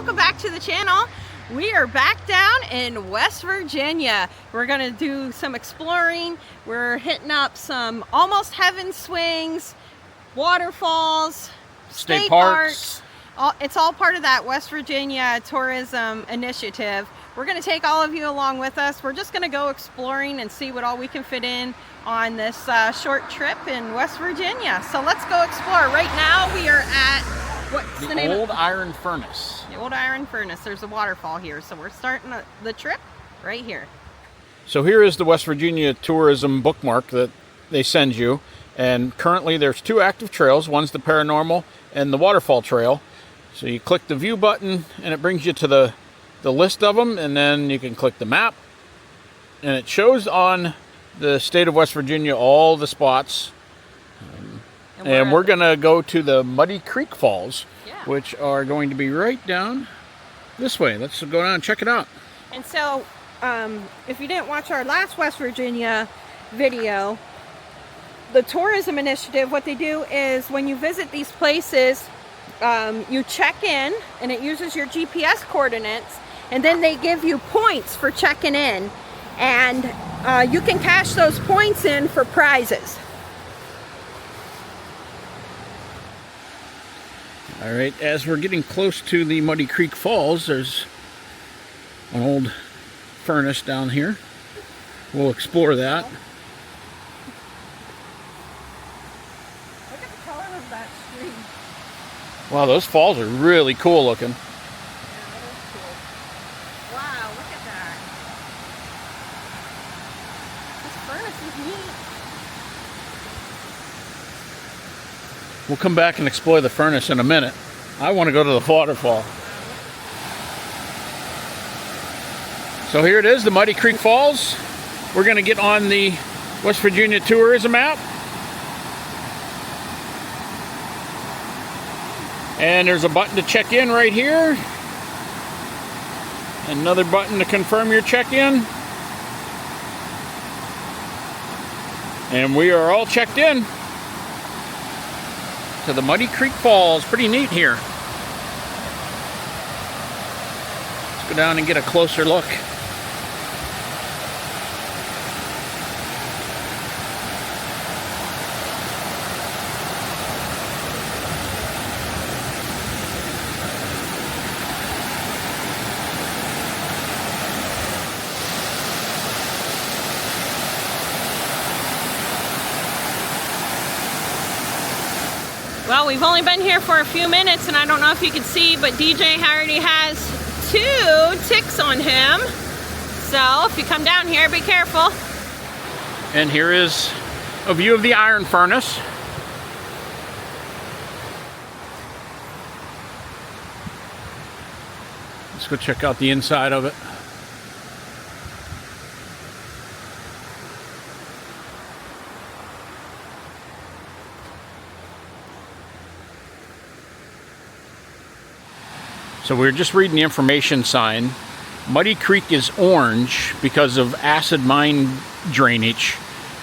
welcome back to the channel. We are back down in West Virginia. We're gonna do some exploring. We're hitting up some almost heaven swings, waterfalls, state parks. It's all part of that West Virginia tourism initiative. We're gonna take all of you along with us. We're just gonna go exploring and see what all we can fit in on this short trip in West Virginia. So let's go explore. Right now we are at, what's the name? The Old Iron Furnace. The Old Iron Furnace. There's a waterfall here. So we're starting the trip right here. So here is the West Virginia tourism bookmark that they send you. And currently there's two active trails. One's the Paranormal and the Waterfall Trail. So you click the view button and it brings you to the list of them. And then you can click the map. And it shows on the state of West Virginia all the spots. And we're going to go to the Muddy Creek Falls, which are going to be right down this way. Let's go down and check it out. And so, if you didn't watch our last West Virginia video, the tourism initiative, what they do is when you visit these places, you check in, and it uses your GPS coordinates, and then they give you points for checking in. And you can cash those points in for prizes. All right, as we're getting close to the Muddy Creek Falls, there's an old furnace down here. We'll explore that. Look at the color of that stream. Wow, those falls are really cool looking. Yeah, that is cool. Wow, look at that. This furnace is neat. We'll come back and explore the furnace in a minute. I want to go to the waterfall. So here it is, the Muddy Creek Falls. We're going to get on the West Virginia tourism app. And there's a button to check in right here. Another button to confirm your check-in. And we are all checked in to the Muddy Creek Falls. Pretty neat here. Let's go down and get a closer look. Well, we've only been here for a few minutes, and I don't know if you can see, but DJ already has 2 ticks on him. So if you come down here, be careful. And here is a view of the iron furnace. Let's go check out the inside of it. So we're just reading the information sign. Muddy Creek is orange because of acid mine drainage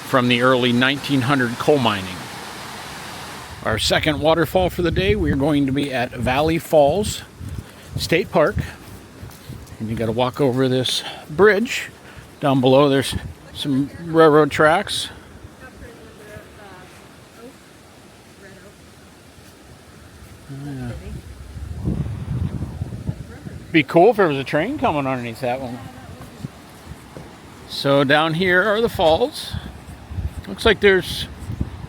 from the early 1900 coal mining. Our second waterfall for the day, we're going to be at Valley Falls State Park. And you got to walk over this bridge. Down below there's some railroad tracks. Be cool if there was a train coming underneath that one. So down here are the falls. Looks like there's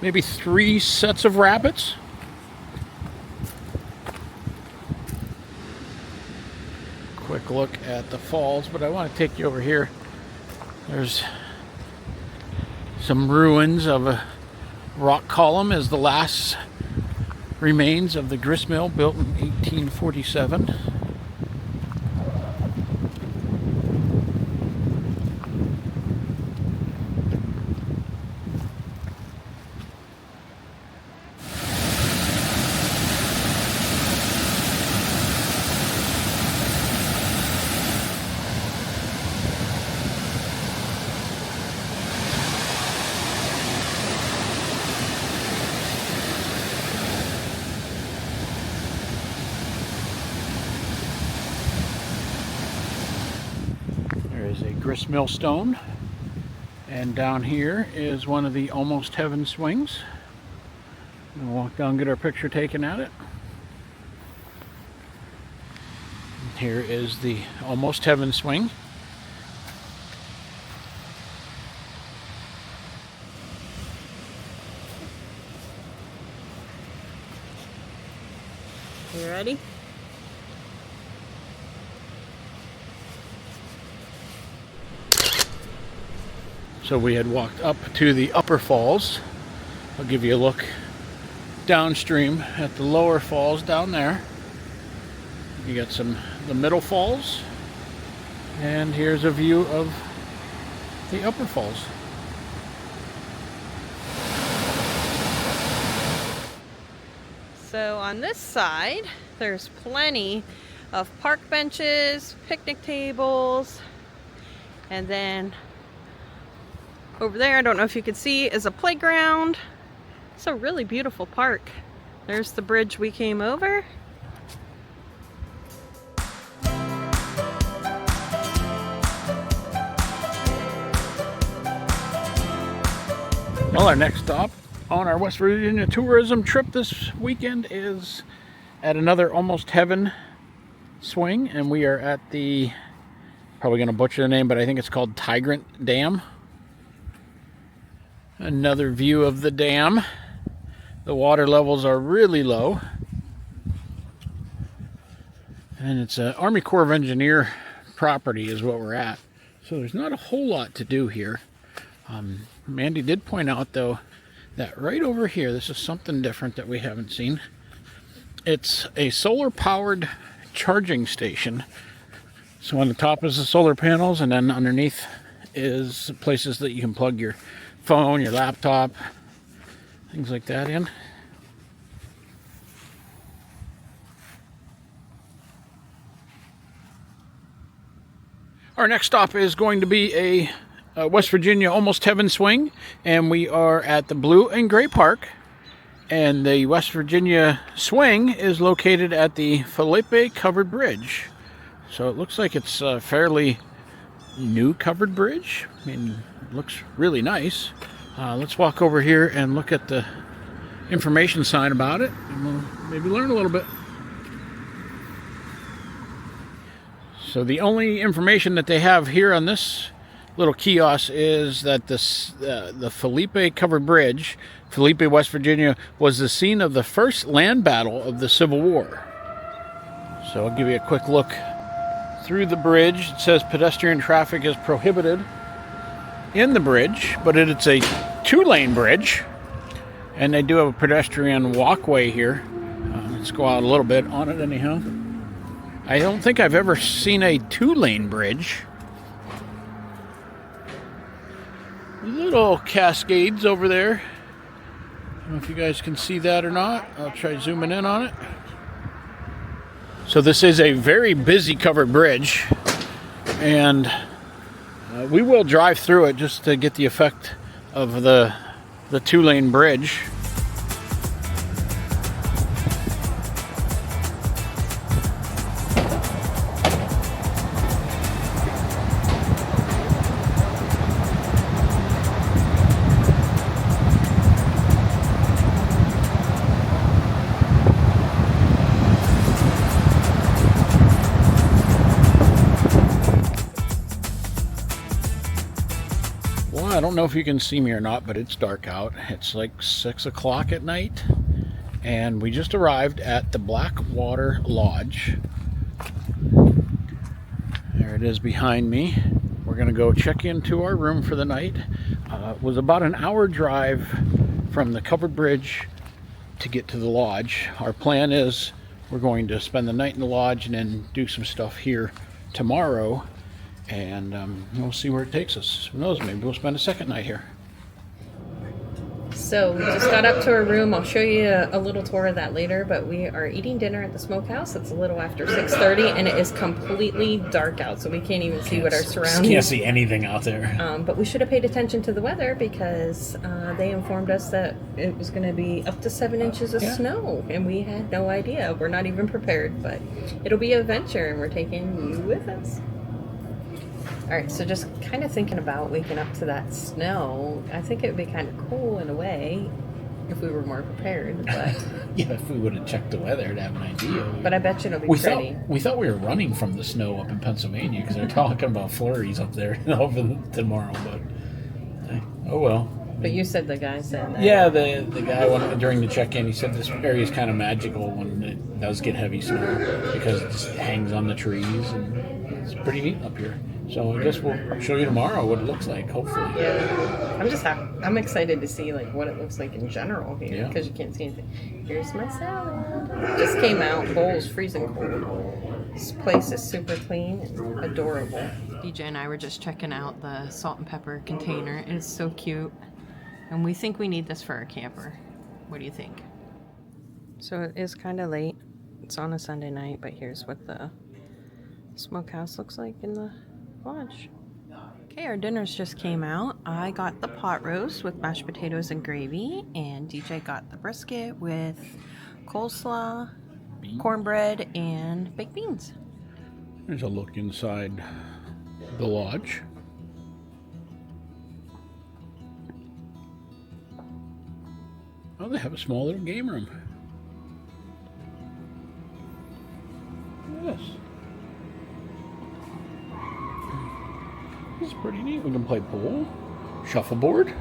maybe 3 sets of rapids. Quick look at the falls, but I want to take you over here. There's some ruins of a rock column as the last remains of the grist mill built in 1847. grist millstone. And down here is one of the Almost Heaven swings. We'll walk down and get our picture taken at it. And here is the Almost Heaven swing. You ready? So we had walked up to the upper falls. I'll give you a look downstream at the lower falls down there. You got the middle falls, and here's a view of the upper falls. So on this side, there's plenty of park benches, picnic tables, and then over there, I don't know if you can see, is a playground. It's a really beautiful park. There's the bridge we came over. Well, our next stop on our West Virginia tourism trip this weekend is at another Almost Heaven swing, and we are at the, probably going to butcher the name, but I think it's called Tigrant Dam. Another view of the dam. The water levels are really low, and it's an Army Corps of Engineer property is what we're at, so there's not a whole lot to do here. Mandy did point out though that right over here, this is something different that we haven't seen. It's a solar powered charging station. So on the top is the solar panels, and then underneath is places that you can plug your phone, your laptop, things like that in. Our next stop is going to be a West Virginia Almost Heaven swing, and we are at the Blue and Gray Park, and the West Virginia swing is located at the Felipe Covered Bridge. So it looks like it's a fairly new covered bridge. I mean, it looks really nice. Let's walk over here and look at the information sign about it, and we'll maybe learn a little bit. So the only information that they have here on this little kiosk is that the Felipe Covered Bridge, Felipe, West Virginia, was the scene of the first land battle of the Civil War. So I'll give you a quick look through the bridge. It says pedestrian traffic is prohibited in the bridge, but it's a 2-lane bridge, and they do have a pedestrian walkway here. Let's go out a little bit on it anyhow. I don't think I've ever seen a 2-lane bridge. Little cascades over there. I don't know if you guys can see that or not. I'll try zooming in on it. So this is a very busy covered bridge, and we will drive through it just to get the effect of the 2-lane bridge. I don't know if you can see me or not, but it's dark out. It's like 6 o'clock at night, and we just arrived at the Blackwater Lodge. There it is behind me. We're gonna go check into our room for the night. It was about an hour drive from the covered bridge to get to the lodge. Our plan is we're going to spend the night in the lodge and then do some stuff here tomorrow. And we'll see where it takes us. Who knows, maybe we'll spend a second night here. So we just got up to our room. I'll show you a little tour of that later, but we are eating dinner at the smokehouse. It's a little after 6:30, and it is completely dark out, so we can't even see what our surroundings. Can't see anything out there. But we should have paid attention to the weather, because they informed us that it was going to be up to 7 inches of snow, and we had no idea. We're not even prepared, but it'll be an adventure, and we're taking you with us. right, so just kind of thinking about waking up to that snow, I think it would be kind of cool in a way if we were more prepared, but Yeah, if we would have checked the weather to have an idea. but I bet you it'll be pretty. We thought we were running from the snow up in Pennsylvania because they're talking about flurries up there over tomorrow, but oh well. But you said the guy said that. Yeah, the guy during the check-in, he said this area is kind of magical when it does get heavy snow because it just hangs on the trees and it's pretty neat up here. So I guess we'll show you tomorrow what it looks like, hopefully. Yeah, I'm just happy. I'm excited to see like what it looks like in general here because you can't see anything. Here's my salad. Just came out. Bowl's freezing cold. This place is super clean and adorable. DJ and I were just checking out the salt and pepper container. It is so cute. And we think we need this for our camper. What do you think? So it is kind of late. It's on a Sunday night, but here's what the smokehouse looks like in the lodge. Okay, our dinners just came out. I got the pot roast with mashed potatoes and gravy, and DJ got the brisket with coleslaw, cornbread, and baked beans. There's a look inside the lodge. Oh, they have a small little game room. Yes. This is pretty neat. We can play pool, shuffleboard.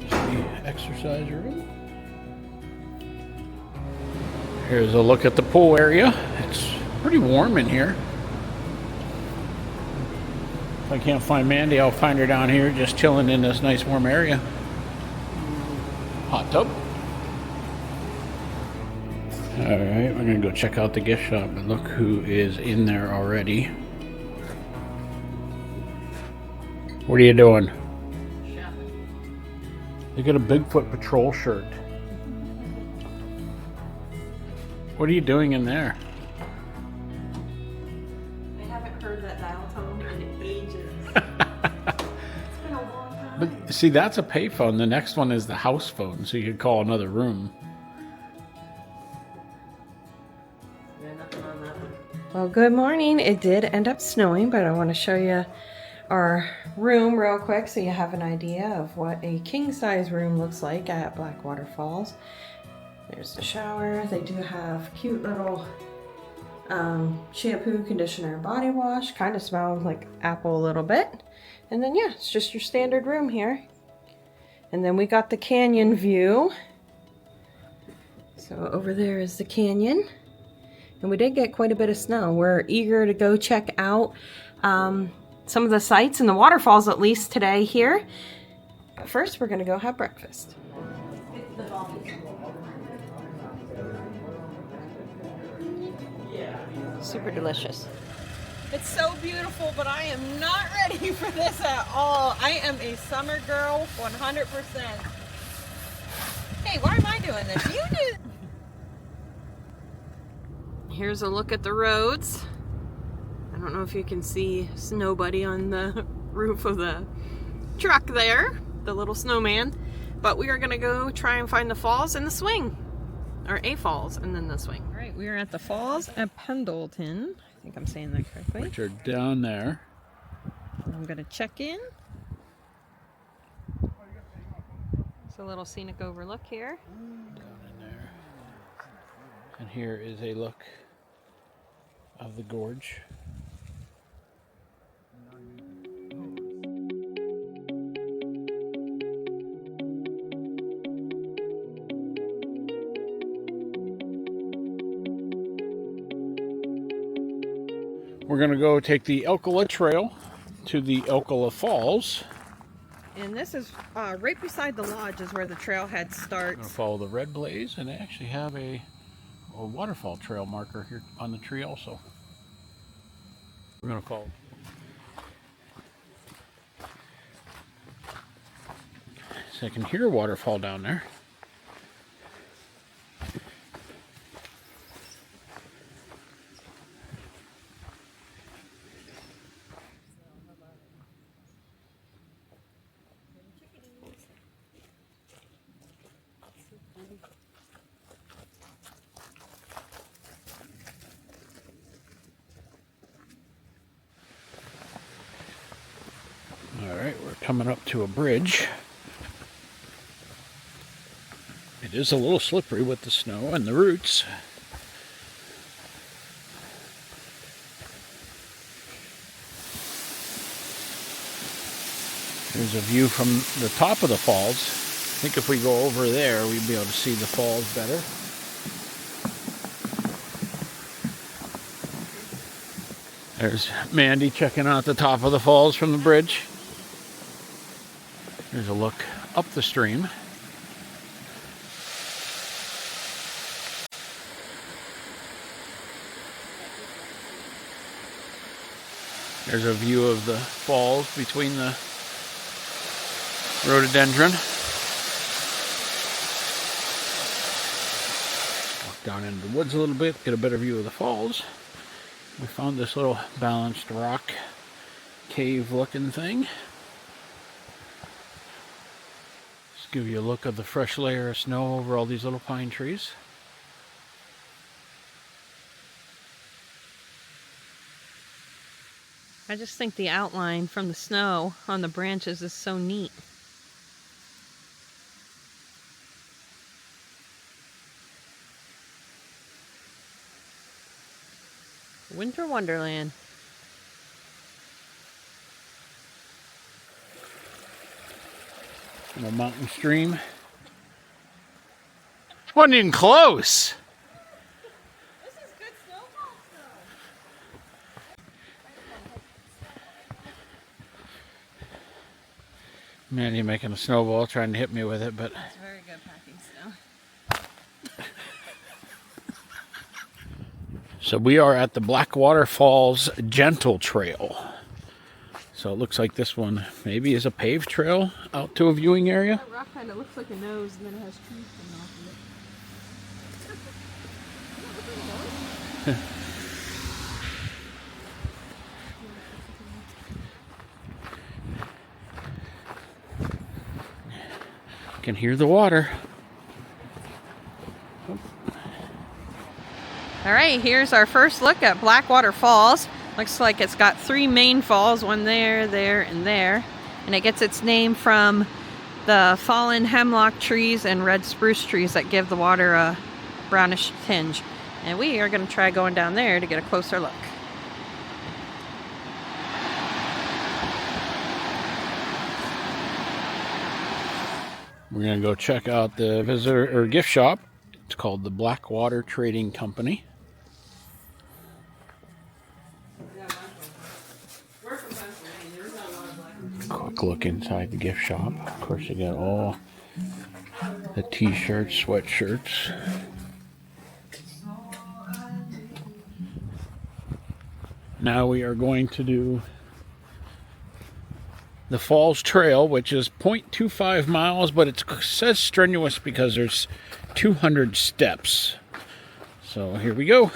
The exercise room. Here's a look at the pool area. It's pretty warm in here. If I can't find Mandy, I'll find her down here just chilling in this nice warm area. Hot tub. Alright, we're going to go check out the gift shop and look who is in there already. What are you doing? They got a Bigfoot Patrol shirt. What are you doing in there? I haven't heard that dial tone in ages. It's been a long time. But see, that's a payphone. The next one is the house phone, so you could call another room. Well, good morning. It did end up snowing, but I want to show you our room real quick so you have an idea of what a king-size room looks like at Blackwater Falls. There's the shower. They do have cute little shampoo, conditioner, and body wash. Kind of smells like apple a little bit. And then, yeah, it's just your standard room here. And then we got the canyon view. So over there is the canyon. And we did get quite a bit of snow. We're eager to go check out some of the sights and the waterfalls at least today here. But first, we're going to go have breakfast. Super delicious. It's so beautiful, but I am not ready for this at all. I am a summer girl, 100%. Hey, why am I doing this? You do. Here's a look at the roads. I don't know if you can see Snow Buddy on the roof of the truck there, the little snowman. But we are gonna go try and find the falls and the swing. Or a falls and then the swing. All right, we are at the falls at Pendleton. I think I'm saying that correctly. Which are down there. I'm gonna check in. It's a little scenic overlook here. Down in there. And here is a look of the gorge. We're going to go take the Elkala Trail to the Elkala Falls. And this is right beside the lodge is where the trailhead We're starts. going to follow the red blaze, and they actually have a waterfall trail marker here on the tree also. We're going to follow. So I can hear a waterfall down there. coming up to a bridge. It is a little slippery with the snow and the roots. There's a view from the top of the falls. I think if we go over there, we'd be able to see the falls better. There's Mandy checking out the top of the falls from the bridge. There's a look up the stream. There's a view of the falls between the rhododendron. Walk down into the woods a little bit, get a better view of the falls. We found this little balanced rock cave looking thing. Just give you a look of the fresh layer of snow over all these little pine trees. I just think the outline from the snow on the branches is so neat. Winter Wonderland. From a mountain stream. Wasn't even close. This is good snowfall snow. Mandy making a snowball, trying to hit me with it, but It's very good packing snow. so we are at the Blackwater Falls Gentle Trail. So it looks like this one maybe is a paved trail out to a viewing area. That rock kind of looks like a nose, and then it has trees coming off of it. Can hear the water. All right, here's our first look at Blackwater Falls. Looks like it's got 3 main falls, one there, there, and there. And it gets its name from the fallen hemlock trees and red spruce trees that give the water a brownish tinge. And we are going to try going down there to get a closer look. We're going to go check out the visitor or gift shop. It's called the Blackwater Trading Company. Quick look inside the gift shop. Of course, you got all the t-shirts, sweatshirts. Now we are going to do the Falls Trail, which is 0.25 miles, but it says strenuous because there's 200 steps. So here we go.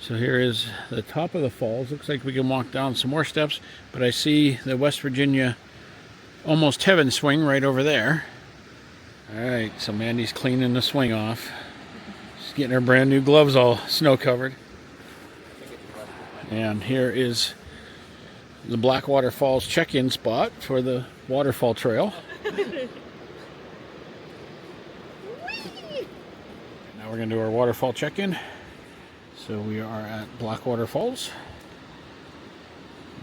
So here is the top of the falls. Looks like we can walk down some more steps, but I see the West Virginia Almost Heaven swing right over there. All right, so Mandy's cleaning the swing off. She's getting her brand new gloves all snow covered. And here is the Blackwater Falls check-in spot for the Waterfall Trail. Now we're gonna do our waterfall check-in. So we are at Blackwater Falls.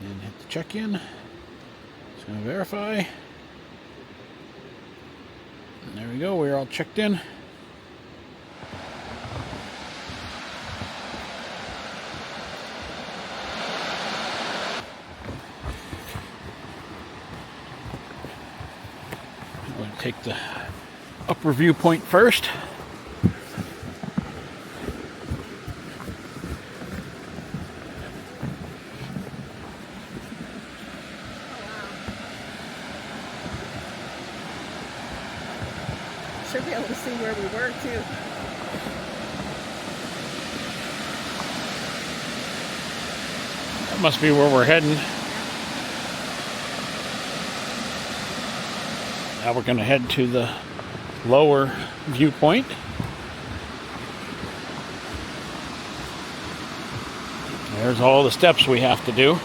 And hit the check-in. It's going to verify. And there we go, we're all checked in. I'm going to take the upper viewpoint first. too. That must be where we're heading. Now we're going to head to the lower viewpoint. There's all the steps we have to do.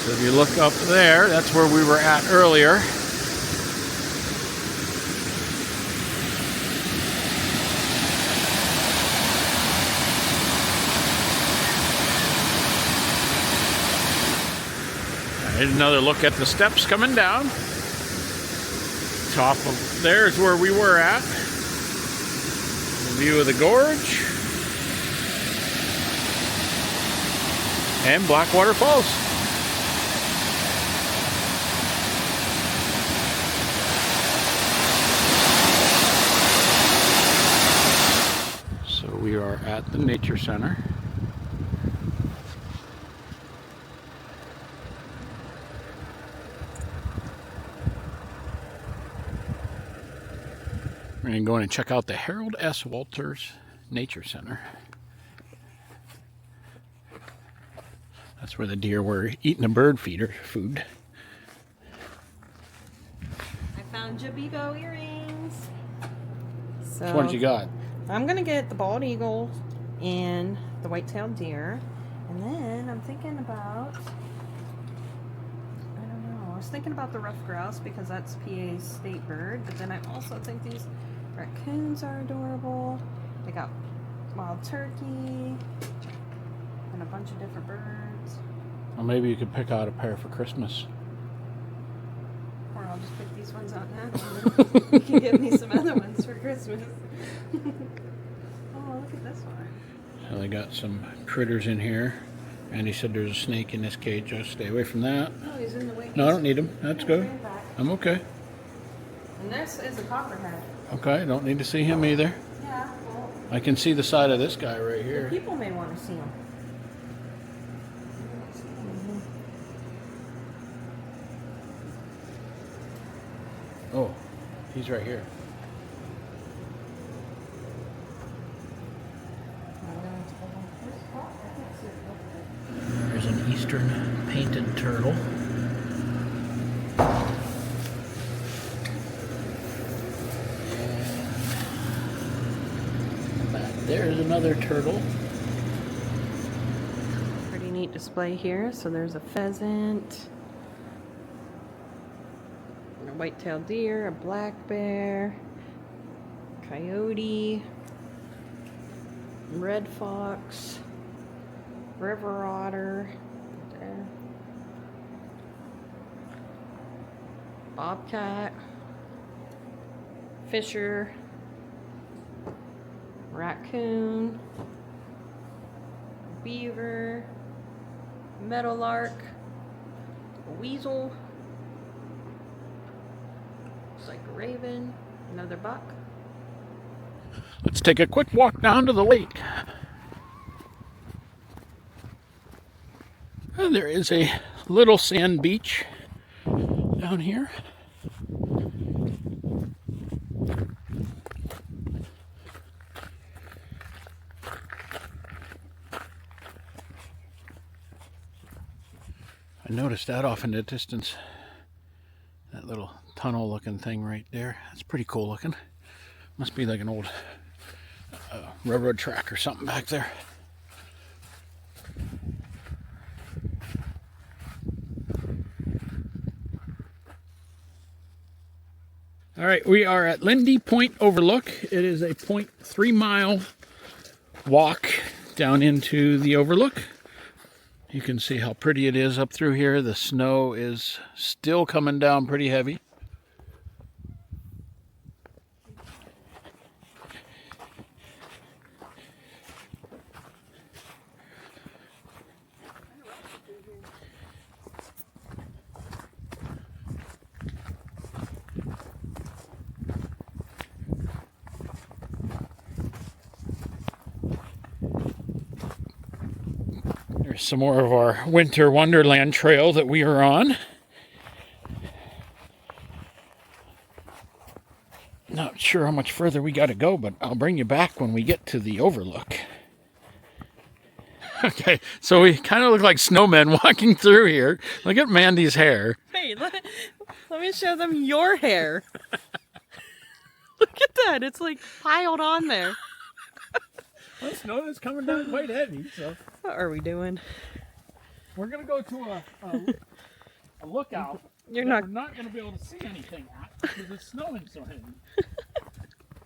So if you look up there, that's where we were at earlier. Here's another look at the steps coming down. Top of there's where we were at. The view of the gorge. And Blackwater Falls. So we are at the Nature Center. We're going to go in and check out the Harold S. Walters Nature Center. That's where the deer were eating a bird feeder food. I found Jabibo earrings. So Which ones you got? I'm going to get the bald eagle and the white-tailed deer. And then I'm thinking about, I don't know, I was thinking about the ruffed grouse because that's PA's state bird. But then I also think these raccoons are adorable. They got wild turkey and a bunch of different birds. Well, maybe you could pick out a pair for Christmas. Or I'll just pick these ones out now. You can give me some other ones for Christmas. Oh, look at this one. So they got some critters in here. And he said there's a snake in this cage. Just stay away from that. Oh, he's in the way. No, I don't need him. That's good. I'm okay. And this is a copperhead. Okay, don't need to see him either. Yeah, well, I can see the side of this guy right the here. people may want to see him. Oh, he's right here. There's an eastern painted turtle. And back there's another turtle. Pretty neat display here. So there's a pheasant, a white-tailed deer, a black bear, coyote, red fox, river otter, there, bobcat, fisher, raccoon, beaver, meadowlark, a weasel, looks like a raven, another buck. Let's take a quick walk down to the lake. And there is a little sand beach down here. I noticed that off in the distance. That little tunnel looking thing right there. That's pretty cool looking. Must be like an old railroad track or something back there. All right, we are at Lindy Point Overlook. It is a 0.3 mile walk down into the overlook. You can see how pretty it is up through here. The snow is still coming down pretty heavy. Here's some more of our winter wonderland trail that we are on. Not sure how much further we got to go, but I'll bring you back when we get to the overlook. Okay, so we kind of look like snowmen walking through here. Look at Mandy's hair. Hey, let me show them your hair. Look at that. It's like piled on there. Well, snow is coming down quite heavy, so. What are we doing? We're going to go to a lookout. We're not going to be able to see anything at because it's snowing so heavy.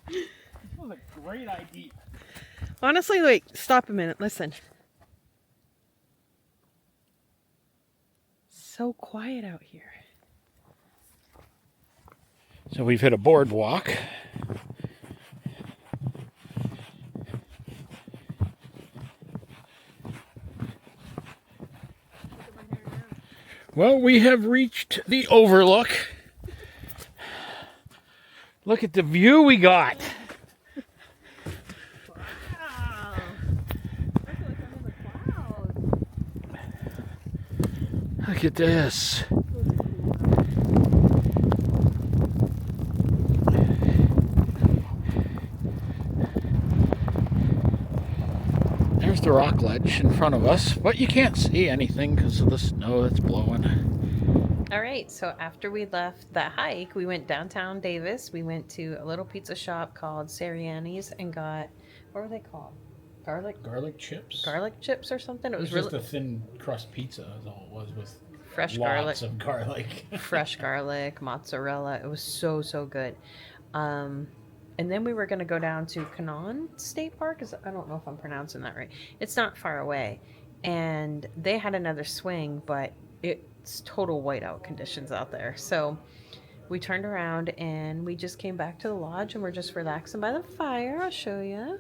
This was a great idea. Honestly, wait, stop a minute. Listen. So quiet out here. So we've hit a boardwalk. Well, we have reached the overlook. Look at the view we got. Wow. Look at this. There's the rock ledge in front of us, but you can't see anything because of the snow that's blowing. All right, so after we left that hike, we went downtown Davis. We went to a little pizza shop called Sariani's and got, what were they called? Garlic chips? Garlic chips or something? It was just a thin crust pizza is all it was with fresh lots of garlic. Fresh garlic, mozzarella. It was so, so good. And then we were going to go down to Canaan State Park. I don't know if I'm pronouncing that right. It's not far away. And they had another swing, but it's total whiteout conditions out there. So we turned around and we just came back to the lodge and we're just relaxing by the fire. I'll show you.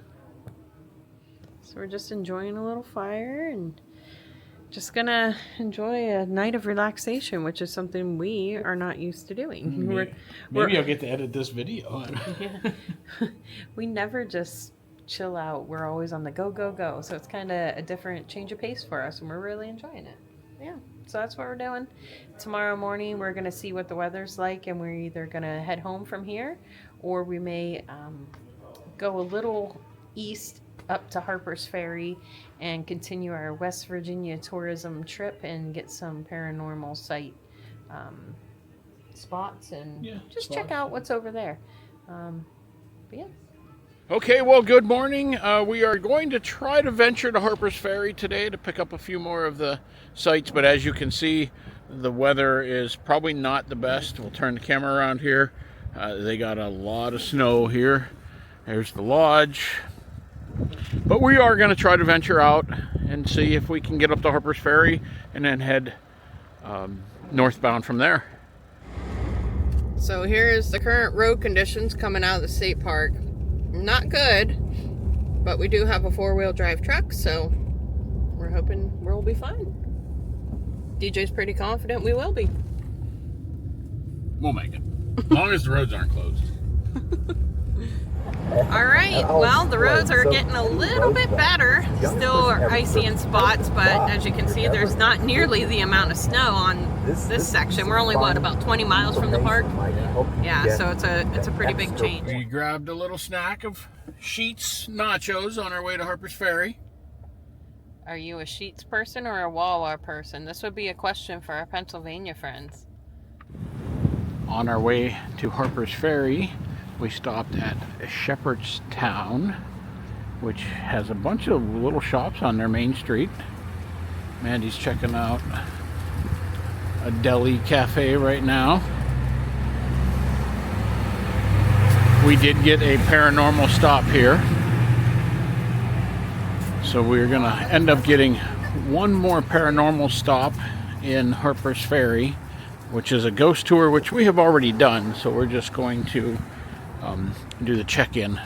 So we're just enjoying a little fire and just gonna enjoy a night of relaxation, which is something we are not used to doing. Maybe I'll get to edit this video. Yeah. We never just chill out. We're always on the go, go, go. So it's kind of a different change of pace for us, and we're really enjoying it. Yeah, so that's what we're doing. Tomorrow morning, we're going to see what the weather's like, and we're either going to head home from here, or we may go a little east up to Harper's Ferry and continue our West Virginia tourism trip and get some paranormal site spots and check out what's over there. But yeah. Okay, well, good morning. We are going to try to venture to Harper's Ferry today to pick up a few more of the sites, but as you can see, the weather is probably not the best. We'll turn the camera around here. They got a lot of snow here. There's the lodge. But we are going to try to venture out and see if we can get up to Harper's Ferry and then head northbound from there. So here is the current road conditions coming out of the state park. Not good, but we do have a four-wheel drive truck, so we're hoping we'll be fine. DJ's pretty confident we will be. We'll make it, as long as the roads aren't closed. All right, well, the roads are getting a little bit better. Still icy in spots, but as you can see, there's not nearly the amount of snow on this section. We're only, what, about 20 miles from the park? Yeah, so it's a pretty big change. We grabbed a little snack of Sheets nachos on our way to Harper's Ferry. Are you a Sheets person or a Wawa person? This would be a question for our Pennsylvania friends. On our way to Harper's Ferry, we stopped at Shepherdstown, which has a bunch of little shops on their main street. Mandy's checking out a deli cafe right now. We did get a paranormal stop here, so we're gonna end up getting one more paranormal stop in Harper's Ferry, which is a ghost tour, which we have already done, so we're just going to do the check-in,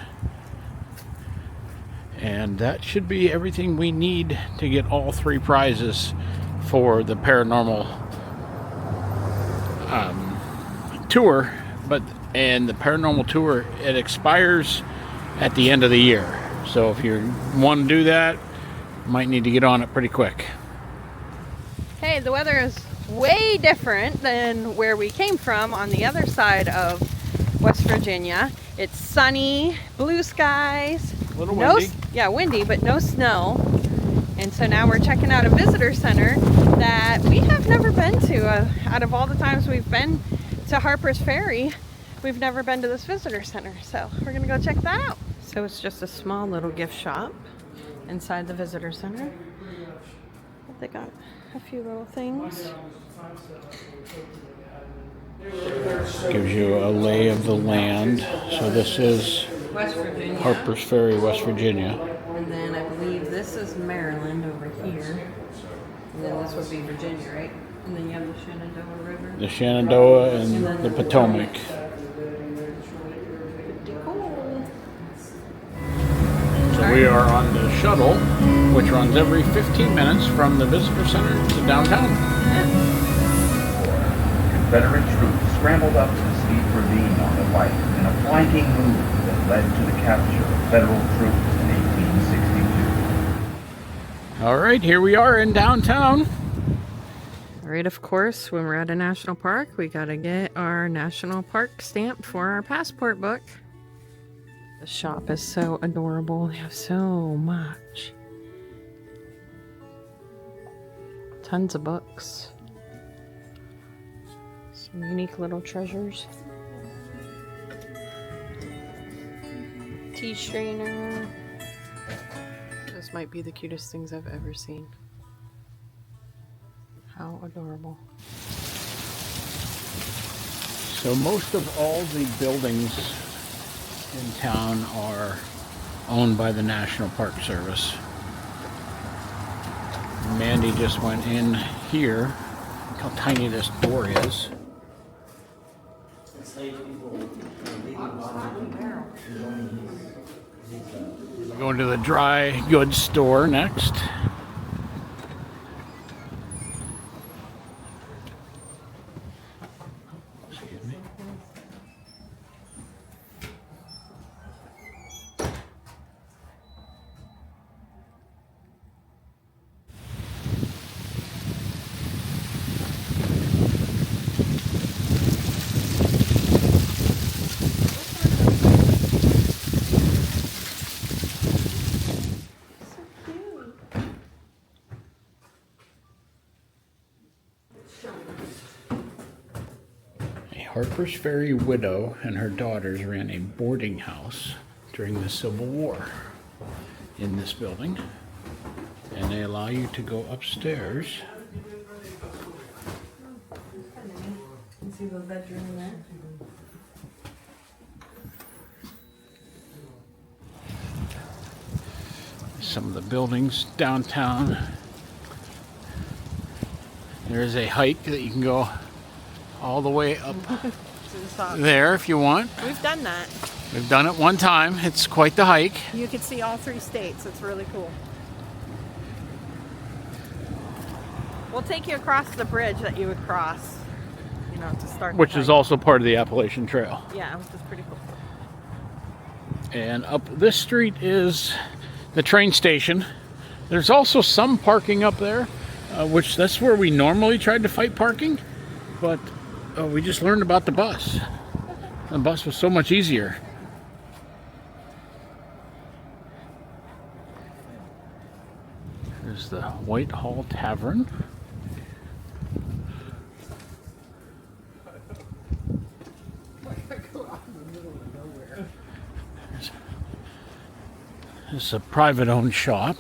and that should be everything we need to get all three prizes for the paranormal tour. And the paranormal tour, it expires at the end of the year, so if you want to do that, you might need to get on it pretty quick. today the weather is way different than where we came from on the other side of West Virginia. It's sunny, blue skies, A little windy. Yeah, windy, but no snow. And so now we're checking out a visitor center that we have never been to. Out of all the times we've been to Harper's Ferry, we've never been to this visitor center. So we're gonna go check that out. So it's just a small little gift shop inside the visitor center. They got a few little things. Gives you a lay of the land. So this is West Virginia. Harper's Ferry, West Virginia. And then I believe this is Maryland over here. And then this would be Virginia, right? And then you have the Shenandoah River. The Shenandoah and the Potomac. Pretty cool. So we are on the shuttle, which runs every 15 minutes from the visitor center to downtown. Confederate troops scrambled up the steep ravine on the right in a flanking move that led to the capture of federal troops in 1862. All right, here we are in downtown. All right, of course, when we're at a national park, we got to get our national park stamp for our passport book. The shop is so adorable. They have so much. Tons of books. Some unique little treasures. Tea strainer. This might be the cutest things I've ever seen. How adorable. So most of all the buildings in town are owned by the National Park Service. Mandy just went in here. Look how tiny this door is. We're going to the dry goods store next. Excuse me. Harper's Ferry widow and her daughters ran a boarding house during the Civil War in this building, and they allow you to go upstairs. See the bedroom there? Some of the buildings downtown. There is a hike that you can go all the way up there if you want. We've done that. We've done it one time. It's quite the hike. You could see all 3 states. It's really cool. We'll take you across the bridge that you would cross, you know, to start. Which is also part of the Appalachian Trail. Yeah, which is pretty cool. And up this street is the train station. There's also some parking up there, which that's where we normally tried to fight parking, but we just learned about the bus. The bus was so much easier. There's the Whitehall Tavern. It's a private owned shop.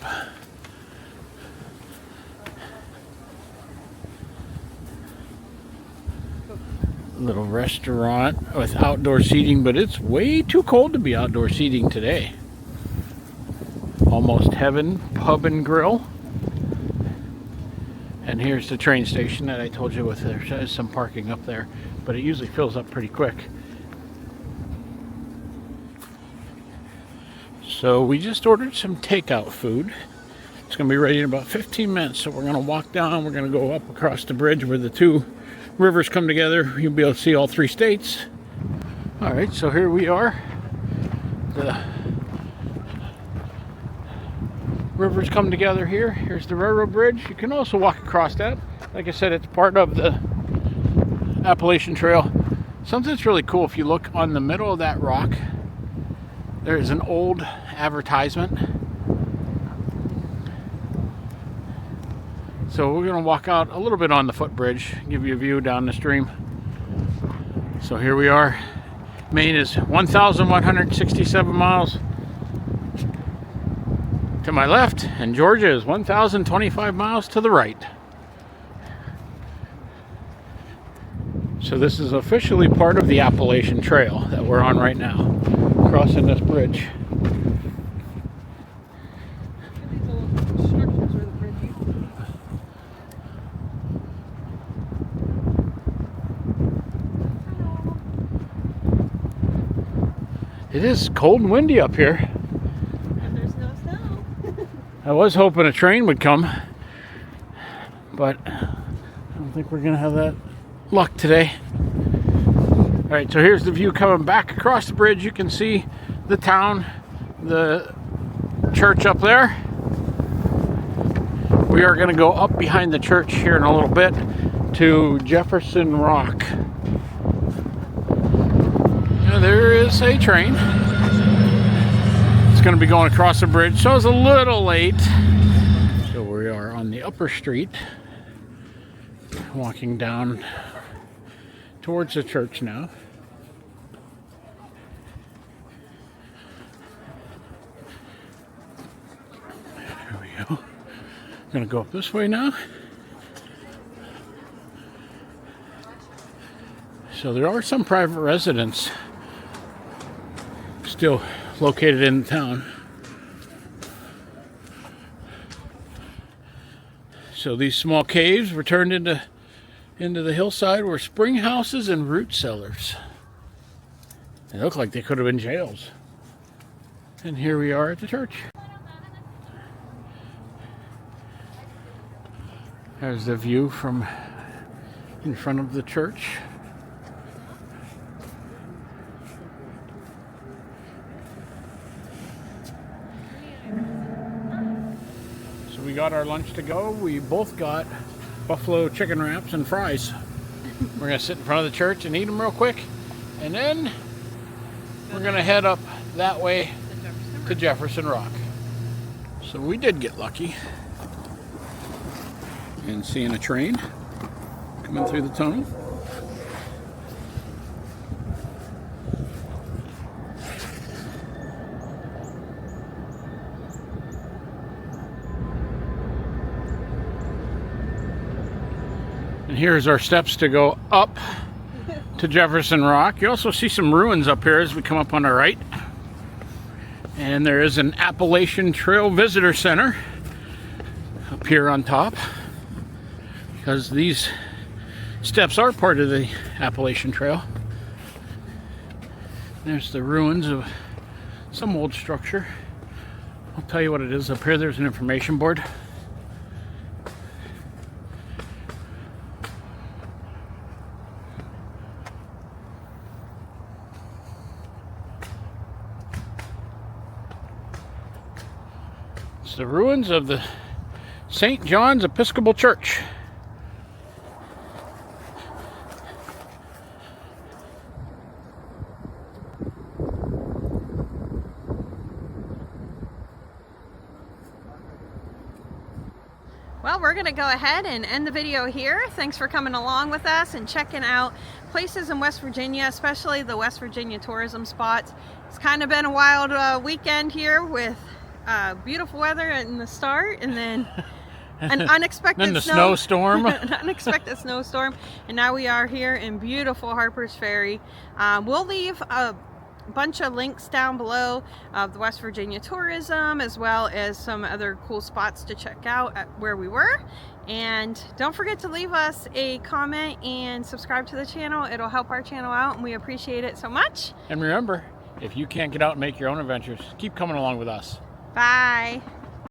Little restaurant with outdoor seating, but it's way too cold to be outdoor seating today. Almost Heaven Pub and Grill. And here's the train station that I told you with. There's some parking up there, but it usually fills up pretty quick. So we just ordered some takeout food. It's going to be ready in about 15 minutes. So we're going to walk down. We're going to go up across the bridge where the 2 rivers come together. You'll be able to see all 3 states. All right, so here we are. The rivers come together here. Here's the railroad bridge. You can also walk across that. Like I said, it's part of the Appalachian Trail. Something that's really cool, if you look on the middle of that rock, there's an old advertisement. So we're going to walk out a little bit on the footbridge, give you a view down the stream. So here we are. Maine is 1,167 miles to my left, and Georgia is 1,025 miles to the right. So this is officially part of the Appalachian Trail that we're on right now, crossing this bridge. It is cold and windy up here. And there's no snow. I was hoping a train would come, but I don't think we're gonna have that luck today. All right, so here's the view coming back across the bridge. You can see the town, the church up there. We are gonna go up behind the church here in a little bit to Jefferson Rock. There is a train. It's going to be going across the bridge, so it's a little late. So we are on the upper street, walking down towards the church now. There we go. I'm going to go up this way now. So there are some private residents still located in town. So these small caves were turned into the hillside were spring houses and root cellars. They look like they could have been jails. And here we are at the church. There's the view from in front of the church. We got our lunch to go. We both got buffalo chicken wraps and fries. We're gonna sit in front of the church and eat them real quick, and then we're gonna head up that way to Jefferson Rock. So we did get lucky and seeing a train coming through the tunnel. And here's our steps to go up to Jefferson Rock. You also see some ruins up here as we come up on our right. And there is an Appalachian Trail Visitor Center up here on top, because these steps are part of the Appalachian Trail. There's the ruins of some old structure. I'll tell you what it is up here. There's an information board. It's the ruins of the St. John's Episcopal Church. Well, we're going to go ahead and end the video here. Thanks for coming along with us and checking out places in West Virginia, especially the West Virginia tourism spots. It's kind of been a wild weekend here with beautiful weather in the start, and then an unexpected then the snowstorm. An unexpected snowstorm, and now we are here in beautiful Harper's Ferry. We'll leave a bunch of links down below of the West Virginia tourism, as well as some other cool spots to check out at where we were. And don't forget to leave us a comment and subscribe to the channel. It'll help our channel out, and we appreciate it so much. And remember, if you can't get out and make your own adventures, keep coming along with us. Bye.